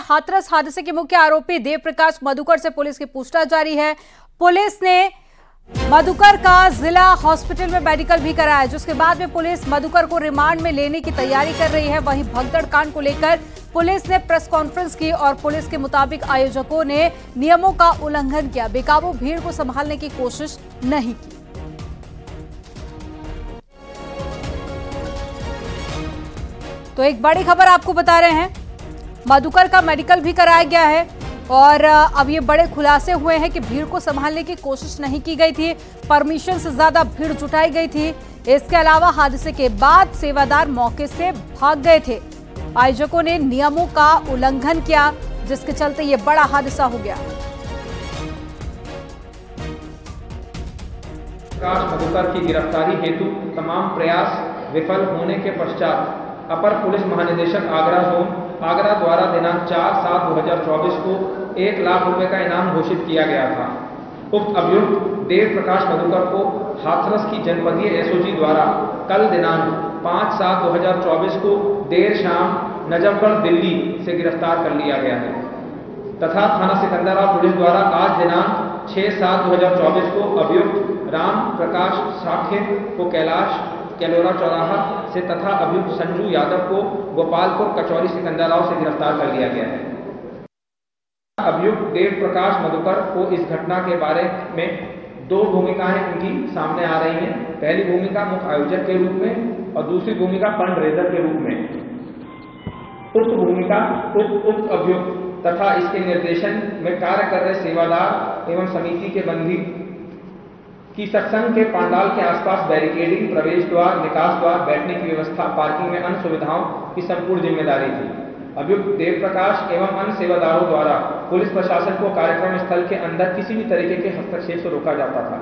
हाथरस हादसे के मुख्य आरोपी देव प्रकाश मधुकर से पुलिस की पूछताछ जारी है। पुलिस ने मधुकर का जिला हॉस्पिटल में मेडिकल भी कराया, जिसके बाद में पुलिस मधुकर को रिमांड में लेने की तैयारी कर रही है। वहीं भगदड़ कांड को लेकर पुलिस ने प्रेस कॉन्फ्रेंस की और पुलिस के मुताबिक आयोजकों ने नियमों का उल्लंघन किया, बेकाबू भीड़ को संभालने की कोशिश नहीं की। तो एक बड़ी खबर आपको बता रहे हैं, मधुकर का मेडिकल भी कराया गया है और अब ये बड़े खुलासे हुए हैं कि भीड़ को संभालने की कोशिश नहीं की गई थी, परमिशन से ज्यादा भीड़ जुटाई गई थी। इसके अलावा हादसे के बाद सेवादार मौके से भाग गए थे। आयोजकों ने नियमों का उल्लंघन किया, जिसके चलते ये बड़ा हादसा हो गया। प्रकाश मधुकर की गिरफ्तारी हेतु तमाम प्रयास विफल होने के पश्चात अपर पुलिस महानिदेशक आगरा जोन आगरा द्वारा दिनांक 4/7/2024 को 1 लाख रुपए का इनाम घोषित किया गया था। उक्त अभियुक्त देव प्रकाश मधुकर को हाथरस की जनपदीय एसओजी द्वारा कल दिनांक 5/7/2024 को देर शाम नजफगढ़ दिल्ली से गिरफ्तार कर लिया गया है तथा थाना सिकंदराबाद पुलिस द्वारा आज दिनांक 6/7/2024 को अभियुक्त राम प्रकाश साखे को कैलोरा चौराहा से तथा अभियुक्त संजू यादव को गोपालपुर कचौरी सिकंदराबाद से गिरफ्तार कर लिया गया है। अभियुक्त देव प्रकाश मधुकर को इस घटना के बारे में 2 भूमिकाएं उनकी सामने आ रही हैं। पहली भूमिका मुख्य आयोजक के रूप में और दूसरी भूमिका फंड रेजर के रूप में। उक्त भूमिका उक्त अभियुक्त तथा इसके निर्देशन में कार्य कर रहे सेवादार एवं समिति के बंदी की सत्संग के पांडाल के आसपास बैरिकेडिंग, प्रवेश द्वार, निकास द्वार, बैठने की व्यवस्था, पार्किंग में अन्य सुविधाओं की संपूर्ण जिम्मेदारी थी। अभियुक्त देव प्रकाश एवं अन्य सेवादारों द्वारा पुलिस प्रशासन को कार्यक्रम स्थल के अंदर किसी भी तरीके के हस्तक्षेप से रोका जाता था।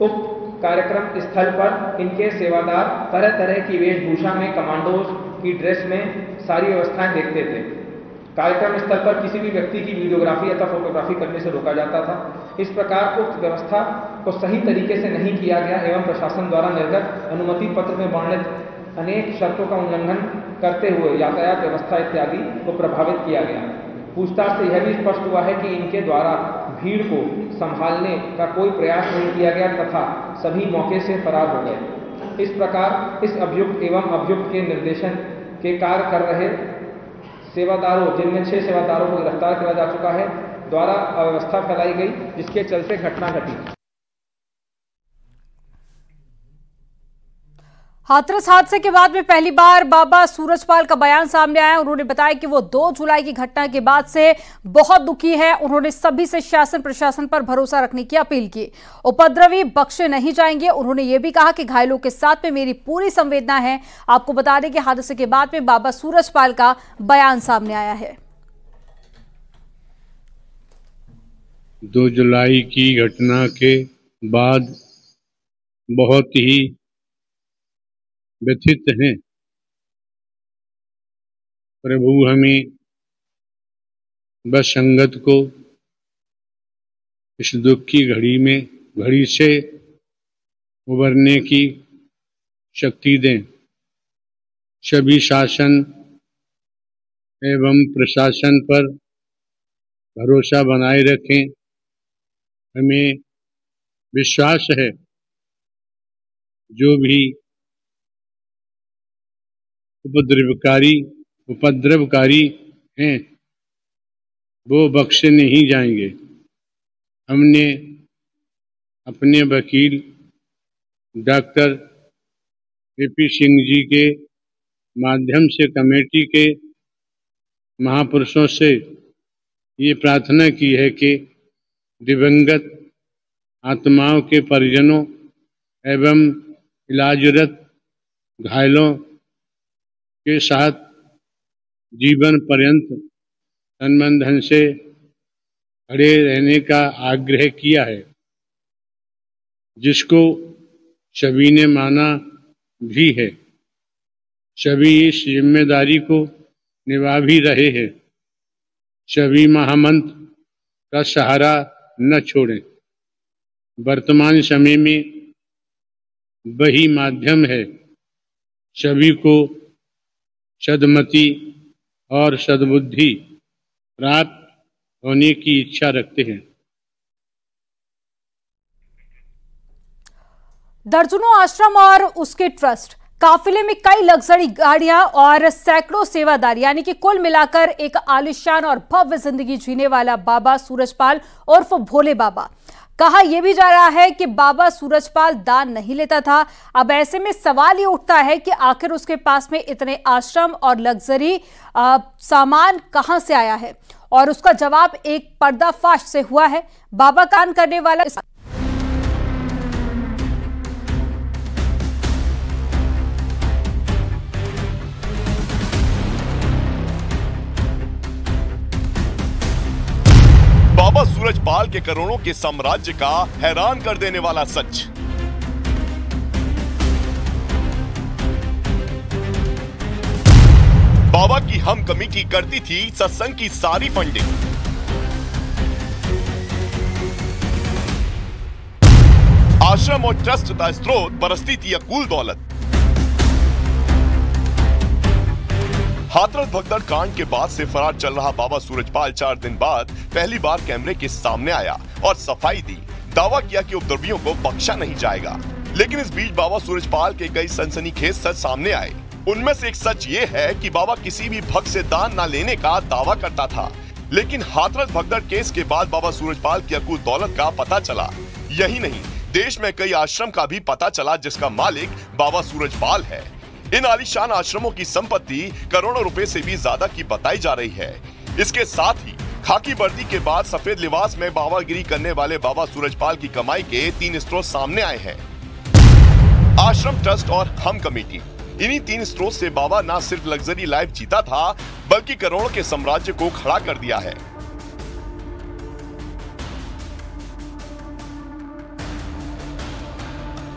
उक्त कार्यक्रम स्थल पर इनके सेवादार तरह तरह की वेशभूषा में कमांडोज की ड्रेस में सारी व्यवस्थाएं देखते थे। कार्यक्रम स्थल पर किसी भी व्यक्ति की वीडियोग्राफी अथवा फोटोग्राफी करने से रोका जाता था। इस प्रकार उक्त व्यवस्था को सही तरीके से नहीं किया गया एवं प्रशासन द्वारा निर्गत अनुमति पत्र में वर्णित अनेक शर्तों का उल्लंघन करते हुए यातायात व्यवस्था इत्यादि को प्रभावित किया गया। पूछताछ से यह भी स्पष्ट हुआ है कि इनके द्वारा भीड़ को संभालने का कोई प्रयास नहीं किया गया तथा सभी मौके से फरार हो गए। इस प्रकार इस अभियुक्त एवं अभियुक्त के निर्देशन के कार्य कर रहे सेवादारों, जिनमें 6 सेवादारों को गिरफ्तार किया जा चुका है, द्वारा अव्यवस्था फैलाई गई, जिसके चलते घटना घटी। हाथरस हादसे के बाद में पहली बार बाबा सूरजपाल का बयान सामने आया। उन्होंने बताया कि वो 2 जुलाई की घटना के बाद से बहुत दुखी है। उन्होंने सभी से शासन प्रशासन पर भरोसा रखने की अपील की। उपद्रवी बख्शे नहीं जाएंगे। उन्होंने ये भी कहा कि घायलों के साथ में मेरी पूरी संवेदना है। आपको बता दें कि हादसे के बाद में बाबा सूरजपाल का बयान सामने आया है। 2 जुलाई की घटना के बाद बहुत ही व्यथित हैं। प्रभु हमें बस संगत को इस दुख की घड़ी से उबरने की शक्ति दें। सभी शासन एवं प्रशासन पर भरोसा बनाए रखें। हमें विश्वास है जो भी उपद्रवकारी हैं वो बख्शे नहीं जाएंगे। हमने अपने वकील डॉक्टर AP सिंह जी के माध्यम से कमेटी के महापुरुषों से ये प्रार्थना की है कि दिवंगत आत्माओं के परिजनों एवं इलाजरत घायलों के साथ जीवन पर्यंत तन धन से खड़े रहने का आग्रह किया है, जिसको सभी ने माना भी है। सभी इस जिम्मेदारी को निभा भी रहे हैं। सभी महामंत्र का सहारा न छोड़ें। वर्तमान समय में वही माध्यम है सभी को सद्मति और सद्बुद्धि प्राप्त होने की इच्छा रखते हैं। दर्जनों आश्रम और उसके ट्रस्ट, काफिले में कई लग्जरी गाड़ियां और सैकड़ों सेवादार, यानी कि कुल मिलाकर एक आलिशान और भव्य जिंदगी जीने वाला बाबा सूरजपाल उर्फ भोले बाबा। कहा यह भी जा रहा है कि बाबा सूरजपाल दान नहीं लेता था। अब ऐसे में सवाल ये उठता है कि आखिर उसके पास में इतने आश्रम और लग्जरी सामान कहां से आया है, और उसका जवाब एक पर्दाफाश से हुआ है। बाबा कान करने वाला बाबा सूरजपाल के करोड़ों के साम्राज्य का हैरान कर देने वाला सच। बाबा की हम कमेटी करती थी सत्संग की सारी फंडिंग। आश्रम और ट्रस्ट का स्रोत बरसती थी अकूल दौलत। हाथरस भगदड़ कांड के बाद से फरार चल रहा बाबा सूरजपाल 4 दिन बाद पहली बार कैमरे के सामने आया और सफाई दी। दावा किया कि उपद्रवियों को बख्शा नहीं जाएगा। लेकिन इस बीच बाबा सूरजपाल के कई सनसनीखेज सच सामने आए। उनमें से एक सच ये है कि बाबा किसी भी भक्त से दान न लेने का दावा करता था। लेकिन हाथरस भगदड़ केस के बाद बाबा सूरजपाल की अकूल दौलत का पता चला। यही नहीं, देश में कई आश्रम का भी पता चला जिसका मालिक बाबा सूरजपाल है। इन आलीशान आश्रमों की संपत्ति करोड़ों रुपए से भी ज्यादा की बताई जा रही है। इसके साथ ही खाकी वर्दी के बाद सफेद लिबास में बाबागिरी करने वाले बाबा सूरजपाल की कमाई के 3 स्रोत सामने आए हैं। आश्रम, ट्रस्ट और हम कमेटी। इन्हीं 3 स्रोत से बाबा न सिर्फ लग्जरी लाइफ जीता था, बल्कि करोड़ों के साम्राज्य को खड़ा कर दिया है।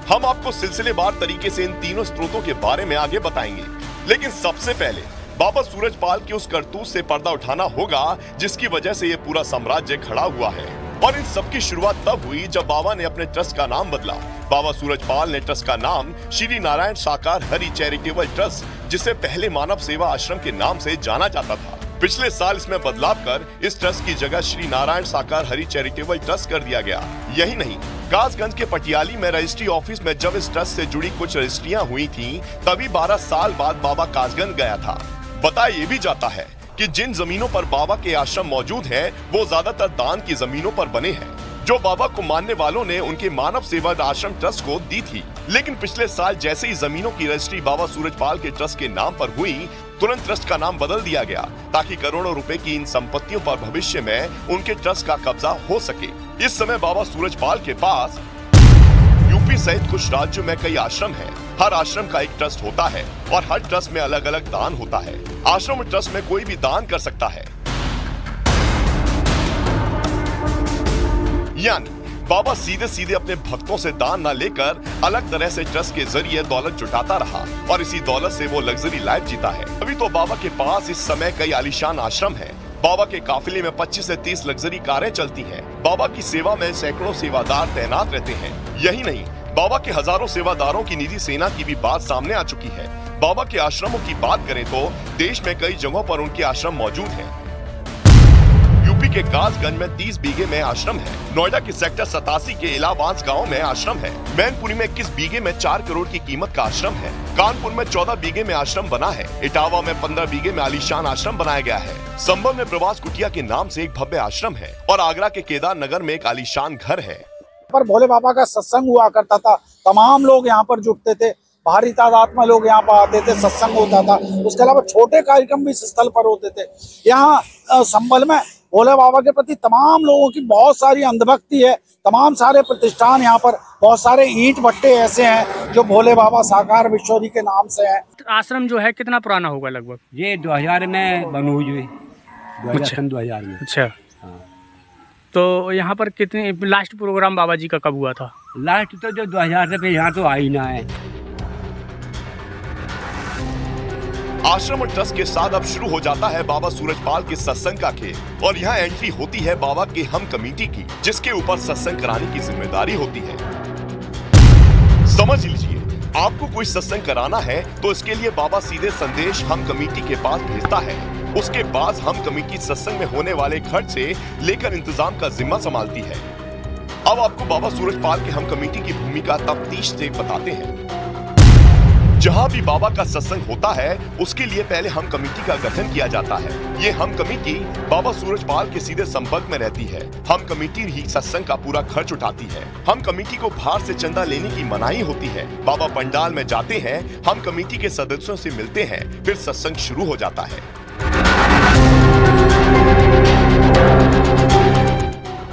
हम आपको सिलसिलेवार तरीके से इन तीनों स्रोतों के बारे में आगे बताएंगे। लेकिन सबसे पहले बाबा सूरजपाल की उस करतूत से पर्दा उठाना होगा जिसकी वजह से ये पूरा साम्राज्य खड़ा हुआ है। और इन सब की शुरुआत तब हुई जब बाबा ने अपने ट्रस्ट का नाम बदला। बाबा सूरजपाल ने ट्रस्ट का नाम श्री नारायण साकार हरि चैरिटेबल ट्रस्ट, जिसे पहले मानव सेवा आश्रम के नाम से जाना जाता था, पिछले साल इसमें बदलाव कर इस ट्रस्ट की जगह श्री नारायण साकार हरि चैरिटेबल ट्रस्ट कर दिया गया। यही नहीं, कासगंज के पटियाली में रजिस्ट्री ऑफिस में जब इस ट्रस्ट से जुड़ी कुछ रजिस्ट्रियां हुई थी, तभी 12 साल बाद बाबा कासगंज गया था। बताया ये भी जाता है कि जिन जमीनों पर बाबा के आश्रम मौजूद हैं, वो ज्यादातर दान की जमीनों पर बने हैं, जो बाबा को मानने वालों ने उनके मानव सेवा आश्रम ट्रस्ट को दी थी। लेकिन पिछले साल जैसे ही जमीनों की रजिस्ट्री बाबा सूरजपाल के ट्रस्ट के नाम पर हुई, तुरंत ट्रस्ट का नाम बदल दिया गया ताकि करोड़ों रुपए की इन संपत्तियों पर भविष्य में उनके ट्रस्ट का कब्जा हो सके। इस समय बाबा सूरजपाल के पास यूपी सहित कुछ राज्यों में कई आश्रम हैं। हर आश्रम का एक ट्रस्ट होता है और हर ट्रस्ट में अलग अलग दान होता है। आश्रम और ट्रस्ट में कोई भी दान कर सकता है। यानी बाबा सीधे सीधे अपने भक्तों से दान न लेकर अलग तरह से ट्रस्ट के जरिए दौलत जुटाता रहा और इसी दौलत से वो लग्जरी लाइफ जीता है। अभी तो बाबा के पास इस समय कई आलीशान आश्रम हैं। बाबा के काफिले में 25 से 30 लग्जरी कारें चलती हैं। बाबा की सेवा में सैकड़ों सेवादार तैनात रहते हैं। यही नहीं, बाबा के हजारों सेवादारों की निधि सेना की भी बात सामने आ चुकी है। बाबा के आश्रमों की बात करें तो देश में कई जगहों पर उनके आश्रम मौजूद हैं। यूपी के कासगंज में 30 बीघे में आश्रम है। नोएडा के सेक्टर 87 के इलावांस गांव में आश्रम है। मैनपुरी में 21 बीघे में 4 करोड़ की कीमत का आश्रम है। कानपुर में 14 बीघे में आश्रम बना है। इटावा में 15 बीघे में आलीशान आश्रम बनाया गया है। संभल में प्रवास कुटिया के नाम से एक भव्य आश्रम है और आगरा के केदार नगर में एक आलीशान घर है। पर भोले बाबा का सत्संग हुआ करता था। तमाम लोग यहाँ पर जुटते थे, भारी तादाद में लोग यहाँ पर आते थे, सत्संग होता था। उसके अलावा छोटे कार्यक्रम भी इस स्थल पर होते थे। यहाँ संभल में भोले बाबा के प्रति तमाम लोगों की बहुत सारी अंधभक्ति है। तमाम सारे प्रतिष्ठान यहाँ पर, बहुत सारे ईंट भट्टे ऐसे हैं जो भोले बाबा साकार विश्वरी के नाम से हैं। आश्रम जो है कितना पुराना होगा लगभग? ये 2000 में बनी हुई, 2000 में। अच्छा, तो यहाँ पर कितने लास्ट प्रोग्राम बाबा जी का कब हुआ था? लास्ट तो जो 2000 से यहाँ तो आई ना है। आश्रम और ट्रस्ट के साथ अब शुरू हो जाता है बाबा सूरजपाल के सत्संग का खेल और यहाँ एंट्री होती है बाबा के हम कमेटी की, जिसके ऊपर सत्संग कराने की जिम्मेदारी होती है। समझ लीजिए, आपको कोई सत्संग कराना है तो इसके लिए बाबा सीधे संदेश हम कमेटी के पास भेजता है उसके बाद हम कमेटी सत्संग में होने वाले खर्च से लेकर इंतजाम का जिम्मा संभालती है। अब आपको बाबा सूरजपाल के हम कमेटी की भूमिका तफ्तीश से बताते हैं। जहां भी बाबा का सत्संग होता है उसके लिए पहले हम कमेटी का गठन किया जाता है। ये हम कमेटी बाबा सूरजपाल के सीधे संपर्क में रहती है। हम कमेटी ही सत्संग का पूरा खर्च उठाती है। हम कमेटी को बाहर से चंदा लेने की मनाही होती है। बाबा पंडाल में जाते हैं, हम कमेटी के सदस्यों से मिलते हैं, फिर सत्संग शुरू हो जाता है।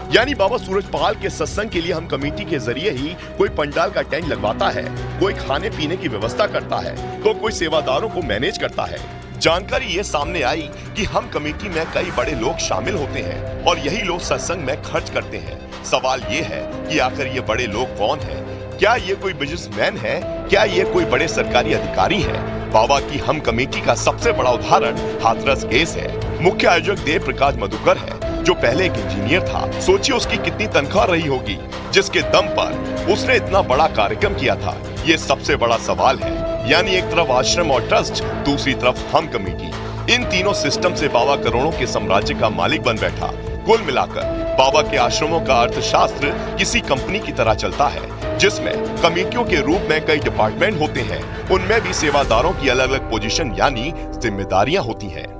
यानी बाबा सूरजपाल के सत्संग के लिए हम कमेटी के जरिए ही कोई पंडाल का टेंट लगवाता है, कोई खाने पीने की व्यवस्था करता है, तो कोई सेवादारों को मैनेज करता है। जानकारी ये सामने आई कि हम कमेटी में कई बड़े लोग शामिल होते हैं और यही लोग सत्संग में खर्च करते हैं। सवाल ये है कि आखिर ये बड़े लोग कौन हैं? क्या ये कोई बिजनेसमैन है? क्या ये कोई बड़े सरकारी अधिकारी है? बाबा की हम कमेटी का सबसे बड़ा उदाहरण हाथरस केस है। मुख्य आयोजक देव प्रकाश मधुकर है, जो पहले एक इंजीनियर था। सोचिए उसकी कितनी तनख्वाह रही होगी, जिसके दम पर उसने इतना बड़ा कार्यक्रम किया था। ये सबसे बड़ा सवाल है। यानी एक तरफ आश्रम और ट्रस्ट, दूसरी तरफ हम कमेटी। इन तीनों सिस्टम से बाबा करोड़ों के साम्राज्य का मालिक बन बैठा। कुल मिलाकर बाबा के आश्रमों का अर्थशास्त्र किसी कंपनी की तरह चलता है, जिसमें कमेटियों के रूप में कई डिपार्टमेंट होते हैं। उनमें भी सेवादारों की अलग अलग पोजीशन यानी जिम्मेदारियां होती हैं।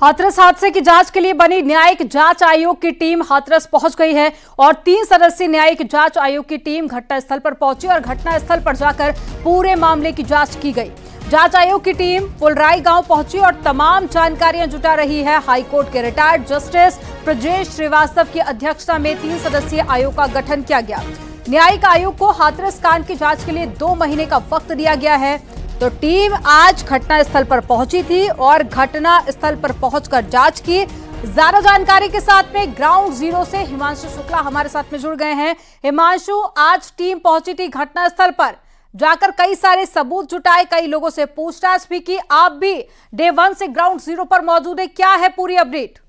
हाथरस हादसे की जांच के लिए बनी न्यायिक जांच आयोग की टीम हाथरस पहुंच गई है और 3 सदस्यीय न्यायिक जांच आयोग की टीम घटनास्थल पर पहुंची और घटनास्थल पर जाकर पूरे मामले की जांच की गई। जांच आयोग की टीम फुलराई गांव पहुंची और तमाम जानकारियां जुटा रही है। हाईकोर्ट के रिटायर्ड जस्टिस ब्रजेश श्रीवास्तव की अध्यक्षता में 3 सदस्यीय आयोग का गठन किया गया। न्यायिक आयोग को हाथरस कांड की जांच के लिए 2 महीने का वक्त दिया गया है। तो टीम आज घटना स्थल पर पहुंची थी और घटना स्थल पर पहुंचकर जांच की। ज्यादा जानकारी के साथ में ग्राउंड जीरो से हिमांशु शुक्ला हमारे साथ में जुड़ गए हैं। हिमांशु, आज टीम पहुंची थी घटना स्थल पर, जाकर कई सारे सबूत जुटाए, कई लोगों से पूछताछ भी की। आप भी डे 1 से ग्राउंड जीरो पर मौजूद है, क्या है पूरी अपडेट?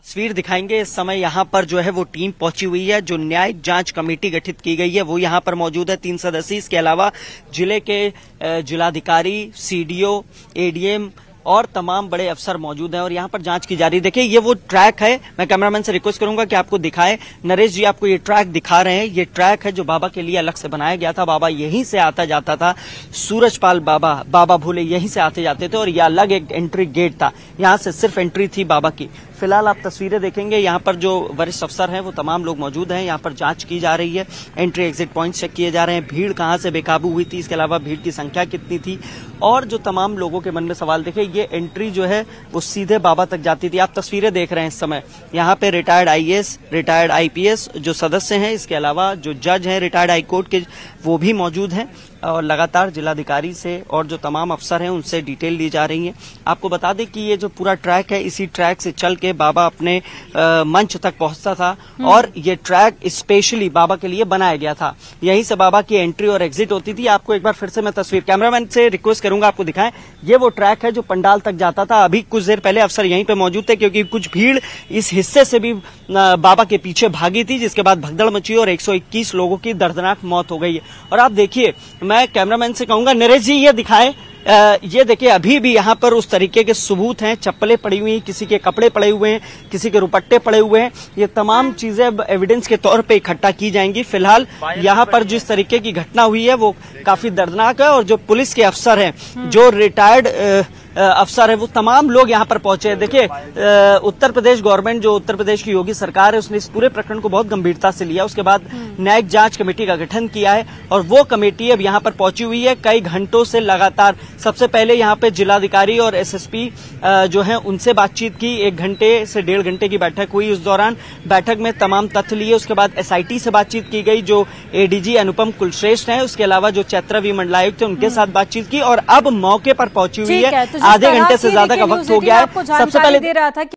तस्वीर दिखाएंगे। इस समय यहाँ पर जो है वो टीम पहुंची हुई है। जो न्यायिक जांच कमेटी गठित की गई है वो यहाँ पर मौजूद है, 3 सदस्यीय। इसके अलावा जिले के जिलाधिकारी, सीडीओ, एडीएम और तमाम बड़े अफसर मौजूद हैं और यहाँ पर जांच की जा रही है। देखिए ये वो ट्रैक है, मैं कैमरामैन से रिक्वेस्ट करूंगा कि आपको दिखाएं। नरेश जी आपको ये ट्रैक दिखा रहे हैं, ये ट्रैक है जो बाबा के लिए अलग से बनाया गया था। बाबा यहीं से आता जाता था, सूरजपाल बाबा भोले यहीं से आते जाते थे और ये अलग एक एंट्री गेट था, यहाँ से सिर्फ एंट्री थी बाबा की। फिलहाल आप तस्वीरें देखेंगे, यहाँ पर जो वरिष्ठ अफसर हैं वो तमाम लोग मौजूद हैं। यहाँ पर जांच की जा रही है, एंट्री एग्जिट पॉइंट चेक किए जा रहे हैं, भीड़ कहाँ से बेकाबू हुई थी, इसके अलावा भीड़ की संख्या कितनी थी और जो तमाम लोगों के मन में सवाल देखे, ये एंट्री जो है वो सीधे बाबा तक जाती थी। आप तस्वीरें देख रहे हैं इस समय, यहाँ पे रिटायर्ड आईएएस, रिटायर्ड आईपीएस जो सदस्य हैं, इसके अलावा जो जज हैं रिटायर्ड हाईकोर्ट के वो भी मौजूद हैं और लगातार जिलाधिकारी से और जो तमाम अफसर हैं उनसे डिटेल ली जा रही है। आपको बता दें कि ये जो पूरा ट्रैक है, इसी ट्रैक से चल के बाबा अपने मंच तक पहुंचता था और ये ट्रैक स्पेशली बाबा के लिए बनाया गया था। यहीं से बाबा की एंट्री और एग्जिट होती थी। आपको एक बार फिर से मैं तस्वीर कैमरामैन से रिक्वेस्ट करूंगा आपको दिखाएं। ये वो ट्रैक है जो पंडाल तक जाता था। अभी कुछ देर पहले अफसर यहीं पे मौजूद थे क्योंकि कुछ भीड़ इस हिस्से से भी बाबा के पीछे भागी थी, जिसके बाद भगदड़ मची और 121 लोगों की दर्दनाक मौत हो गई है। और आप देखिए, मैं कैमरामैन से कहूंगा नरेश जी ये दिखाएं, ये देखिए अभी भी यहाँ पर उस तरीके के सबूत हैं। चप्पलें पड़ी हुई हैं, किसी के कपड़े पड़े हुए हैं, किसी के रुपट्टे पड़े हुए हैं। ये तमाम चीजें एविडेंस के तौर पे इकट्ठा की जाएंगी। फिलहाल यहाँ पर जिस तरीके की घटना हुई है वो काफी दर्दनाक है और जो पुलिस के अफसर हैं, जो रिटायर्ड अफसर है, वो तमाम लोग यहाँ पर पहुंचे हैं। देखिए उत्तर प्रदेश गवर्नमेंट, जो उत्तर प्रदेश की योगी सरकार है, उसने इस पूरे प्रकरण को बहुत गंभीरता से लिया। उसके बाद न्यायिक जांच कमेटी का गठन किया है और वो कमेटी अब यहाँ पर पहुंची हुई है। कई घंटों से लगातार, सबसे पहले यहाँ पे जिलाधिकारी और एसएसपी जो है उनसे बातचीत की। 1 घंटे से 1.5 घंटे की बैठक हुई। उस दौरान बैठक में तमाम तथ्य लिए। उसके बाद एसआईटी से बातचीत की गई, जो एडीजी अनुपम कुलश्रेष्ठ हैं। उसके अलावा जो चैत्रावी मंडलायुक्त थे उनके साथ बातचीत की और अब मौके पर पहुंची हुई है। आधे घंटे से ज्यादा का वक्त हो गया है। सबसे पहले दे रहा था